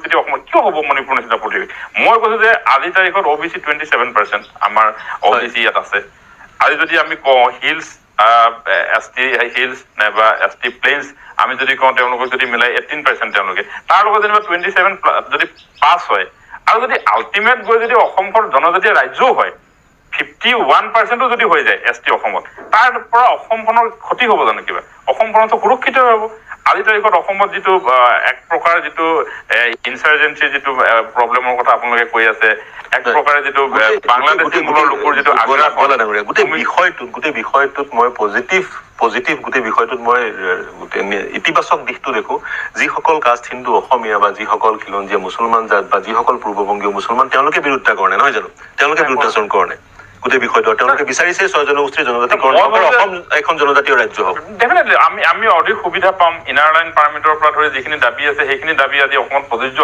পৰিস্থিতি অসমত কিয় হ'ব মণিপুৰ নিচিনা পৰিস্থিতি? মই কৈছো যে আজি তাৰিখত OBC 27% আমাৰ OBC ইয়াত আছে। আজি যদি আমি কওঁ হিলছ ST হিলছ নাইবা ST প্লেইনছ আমি যদি কওঁ তেওঁলোকক যদি মিলাই 18% তেওঁলোকে তাৰ লগত যেনিবা 27 যদি পাছ হয় আৰু যদি আল্টিমেট গৈ যদি অসমখন জনজাতীয় ৰাজ্যও হয় 51% যদি হৈ যায় ST অসমত তাৰ পৰা অসমখনৰ ক্ষতি হ'ব জানো কিবা? অসমখনতো সুৰক্ষিত হ'ব। আজি তাৰিখত অসমত যিটো এক প্ৰকাৰ যিটো ইনচাৰ্জেঞ্চি যিটো প্ৰব্লেমৰ কথা আপোনালোকে কৈ আছে, এক প্ৰকাৰে যিটো বাংলাদেশী মূলৰ লোকৰ যিটো গোটেই বিষয়টোত মই পজিটিভ গোটেই বিষয়টোত মই ইতিবাচক দিশটো দেখো। যিসকল কাষ্ট হিন্দু অসমীয়া বা যিসকল খিলঞ্জীয়া মুছলমান জাত বা যিসকল পূৰ্ববংগীয় মুছলমান তেওঁলোকে বিৰোধিতা কৰে নহয় জানো? তেওঁলোকে বিৰোধাচৰণ কৰে গোটেই বিষয়টো। তেওঁলোকে বিচাৰিছে 6 জনগোষ্ঠীৰ জনজাতিকৰণ অসম এখন জনজাতীয় ৰাজ্য হওক। ডেফিনেটলি আমি অধিক সুবিধা পাম। ইনাৰ লাইন পাৰ্মিটৰ পৰা ধৰি যিখিনি দাবী আছে সেইখিনি দাবী আজি অসমত প্ৰযোজ্য